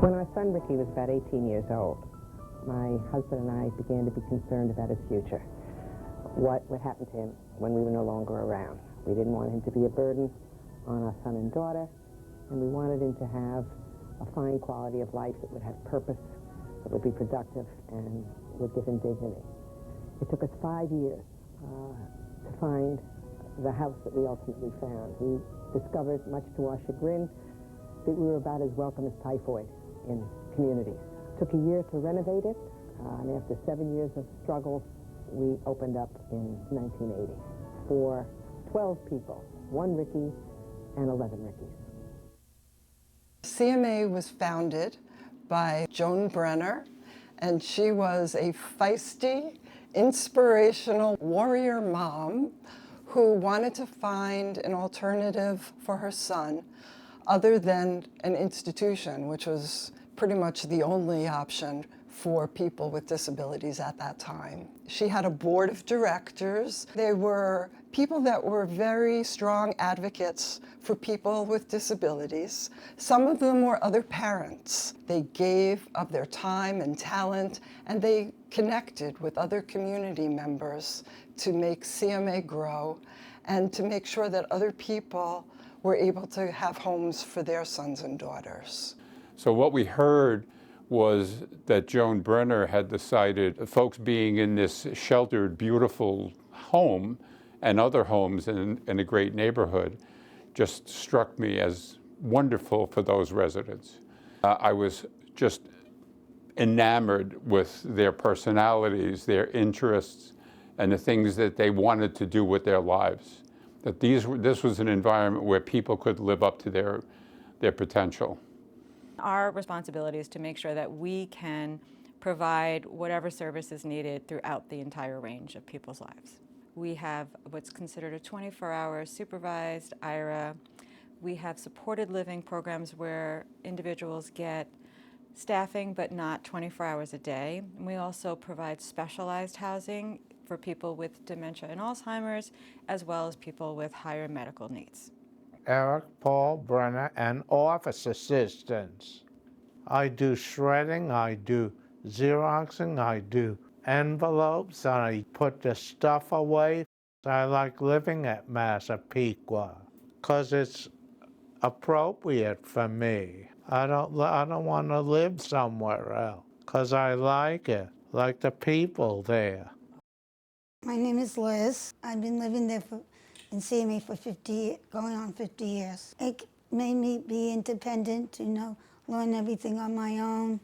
When our son Ricky was about 18 years old, my husband and I began to be concerned about his future. What would happen to him when we were no longer around? We didn't want him to be a burden on our son and daughter, and we wanted him to have a fine quality of life that would have purpose, that would be productive, and would give him dignity. It took us 5 years to find the house that we ultimately found. We discovered, much to our chagrin, that we were about as welcome as typhoid in communities. It took a year to renovate it, and after 7 years of struggle, we opened up in 1980 for 12 people, 1 Ricky and 11 Rickies. CMA was founded by Joan Brenner, and she was a feisty, inspirational warrior mom who wanted to find an alternative for her son other than an institution, which was pretty much the only option for people with disabilities at that time. She had a board of directors. They were people that were very strong advocates for people with disabilities. Some of them were other parents. They gave of their time and talent, and they connected with other community members to make CMA grow and to make sure that other people were able to have homes for their sons and daughters. So what we heard was that Joan Brenner had decided folks being in this sheltered, beautiful home and other homes in a great neighborhood just struck me as wonderful for those residents. I was just enamored with their personalities, their interests, and the things that they wanted to do with their lives. That this was an environment where people could live up to their potential. Our responsibility is to make sure that we can provide whatever service is needed throughout the entire range of people's lives. We have what's considered a 24-hour supervised IRA. We have supported living programs where individuals get staffing but not 24 hours a day. And we also provide specialized housing for people with dementia and Alzheimer's, as well as people with higher medical needs. Eric, Paul, Brenner, and office assistants. I do shredding, I do Xeroxing, I do envelopes, and I put the stuff away. I like living at Massapequa because it's appropriate for me. I don't want to live somewhere else because I like it, like the people there. My name is Liz. I've been living there in CMA for going on 50 years. It made me be independent, learn everything on my own.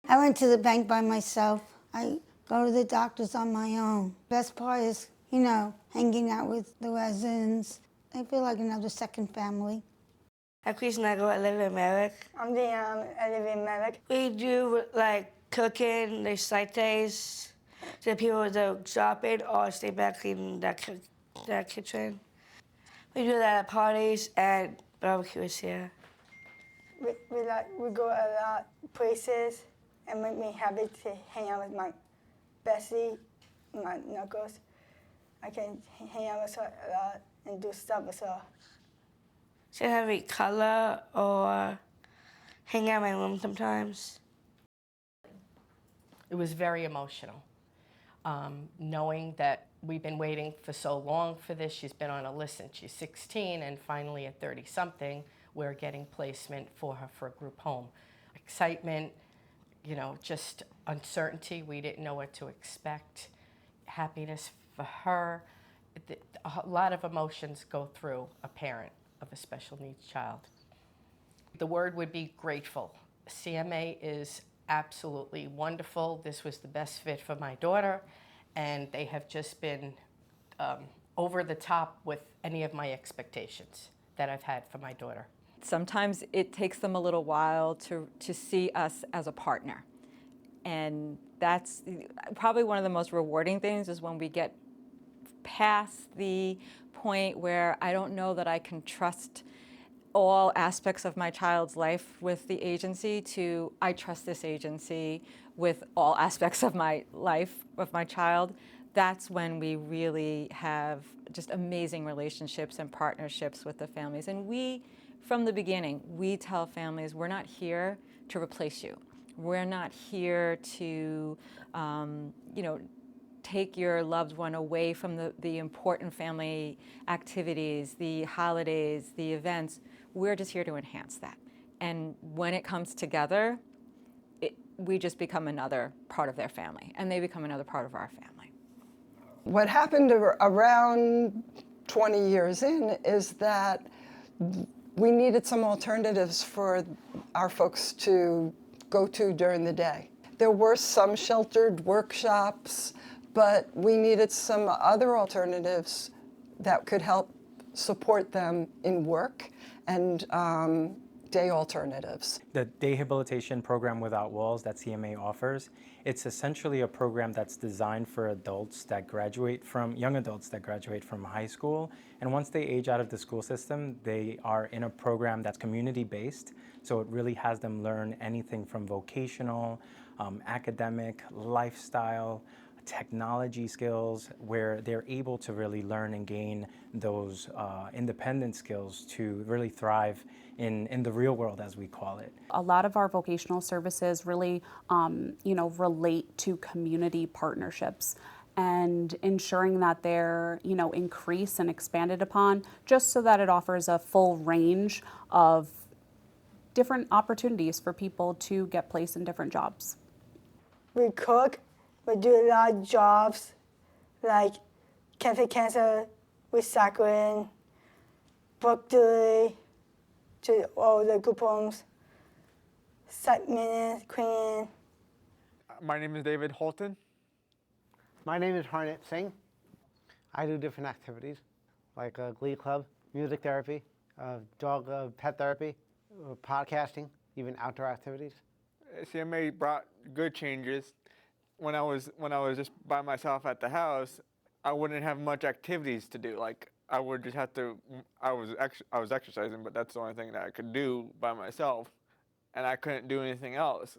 I went to the bank by myself. I go to the doctors on my own. Best part is, hanging out with the residents. I feel like another second family. I'm Chris Nago. I live in Merrick. I'm Deanne. I live in Merrick. We do cooking, there's site days. So people that shop it or stay back cleaning that kitchen. We do that at parties and barbecues here. We go a lot of places and make me happy to hang out with my Bessie, my knuckles. I can hang out with her a lot and do stuff with her. Should have me color or hang out in my room sometimes. It was very emotional. Knowing that we've been waiting for so long for this. She's been on a list since she's 16, and finally at 30-something, we're getting placement for her for a group home. Excitement, just uncertainty. We didn't know what to expect. Happiness for her. A lot of emotions go through a parent of a special needs child. The word would be grateful. CMA is absolutely wonderful. This was the best fit for my daughter, and they have just been over the top with any of my expectations that I've had for my daughter. Sometimes it takes them a little while to see us as a partner. And that's probably one of the most rewarding things is when we get past the point where I don't know that I can trust all aspects of my child's life with the agency to I trust this agency with all aspects of my life, of my child. that's when we really have just amazing relationships and partnerships with the families. And we, from the beginning, we tell families, we're not here to replace you. We're not here to, take your loved one away from the important family activities, the holidays, the events. We're just here to enhance that. And when it comes together, we just become another part of their family, and they become another part of our family. What happened around 20 years in is that we needed some alternatives for our folks to go to during the day. There were some sheltered workshops, but we needed some other alternatives that could help support them in work and day alternatives. The Day Rehabilitation Program Without Walls that CMA offers, it's essentially a program that's designed for adults that graduate from, young adults that graduate from high school. And once they age out of the school system, they are in a program that's community-based. So it really has them learn anything from vocational, academic, lifestyle, technology skills, where they're able to really learn and gain those independent skills to really thrive in the real world, as we call it. A lot of our vocational services really, relate to community partnerships and ensuring that they're, increased and expanded upon, just so that it offers a full range of different opportunities for people to get placed in different jobs. We cook, we do a lot of jobs like cafe cancer, recycling, book delay, to all the group homes, site maintenance, cleaning. My name is David Holton. My name is Harnett Singh. I do different activities like glee club, music therapy, pet therapy, podcasting, even outdoor activities. CMA brought good changes. When I was just by myself at the house, I wouldn't have much activities to do. Like I would just have to. I was exercising, but that's the only thing that I could do by myself, and I couldn't do anything else.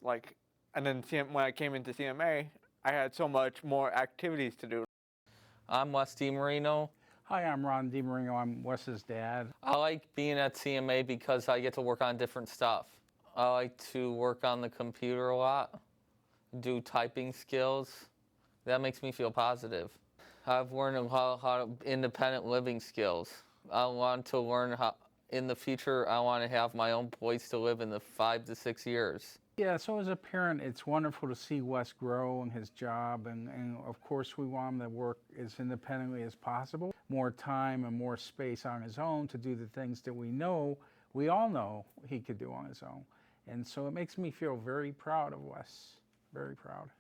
And then when I came into CMA, I had so much more activities to do. I'm Wes DiMarino. Hi, I'm Ron DiMarino. I'm Wes's dad. I like being at CMA because I get to work on different stuff. I like to work on the computer a lot, do typing skills. That makes me feel positive. I've learned a lot of independent living skills. I want to learn how, in the future, I want to have my own place to live in the 5 to 6 years. Yeah, so as a parent, it's wonderful to see Wes grow in his job, and of course we want him to work as independently as possible. More time and more space on his own to do the things that we all know he could do on his own. And so it makes me feel very proud of Wes, very proud.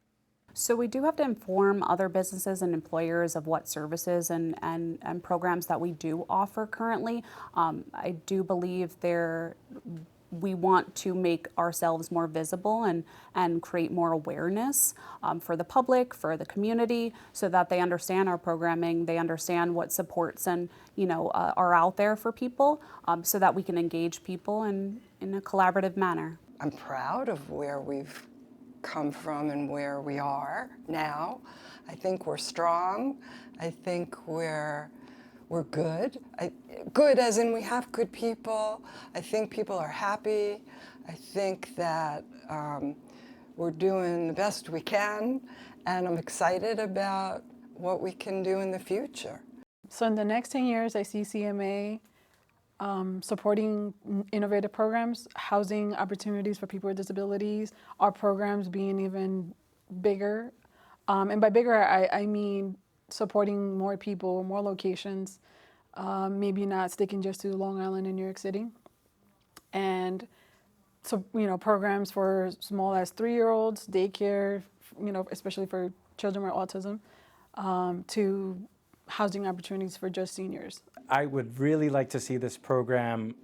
So we do have to inform other businesses and employers of what services and programs that we do offer currently. I do believe we want to make ourselves more visible and create more awareness for the public, for the community, so that they understand our programming, they understand what supports and are out there for people, so that we can engage people in a collaborative manner. I'm proud of where we've come from and where we are now. I think we're strong. I think we're good. Good as in we have good people. I think people are happy. I think that we're doing the best we can, and I'm excited about what we can do in the future. So in the next 10 years, I see CMA supporting innovative programs, housing opportunities for people with disabilities, our programs being even bigger. And by bigger, I mean supporting more people, more locations, maybe not sticking just to Long Island and New York City. And so, programs for small as 3-year-olds, daycare, especially for children with autism, to housing opportunities for just seniors. I would really like to see this program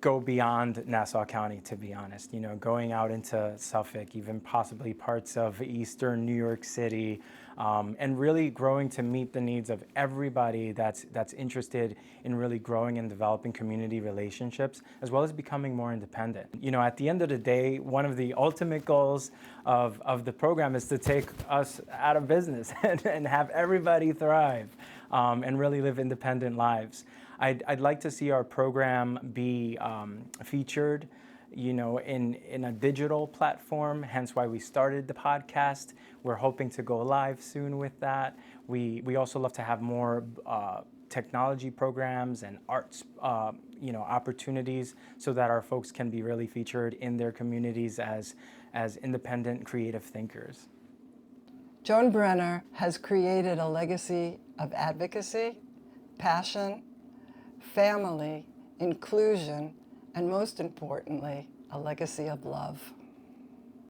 go beyond Nassau County, to be honest. Going out into Suffolk, even possibly parts of eastern New York City, and really growing to meet the needs of everybody that's interested in really growing and developing community relationships, as well as becoming more independent. You know, at the end of the day, one of the ultimate goals of the program is to take us out of business and have everybody thrive and really live independent lives. I'd like to see our program be featured, you know, in a digital platform, hence why we started the podcast. We're hoping to go live soon with that. We also love to have more technology programs and arts, you know, opportunities so that our folks can be really featured in their communities as independent creative thinkers. Joan Brenner has created a legacy of advocacy, passion, family, inclusion, and most importantly, a legacy of love.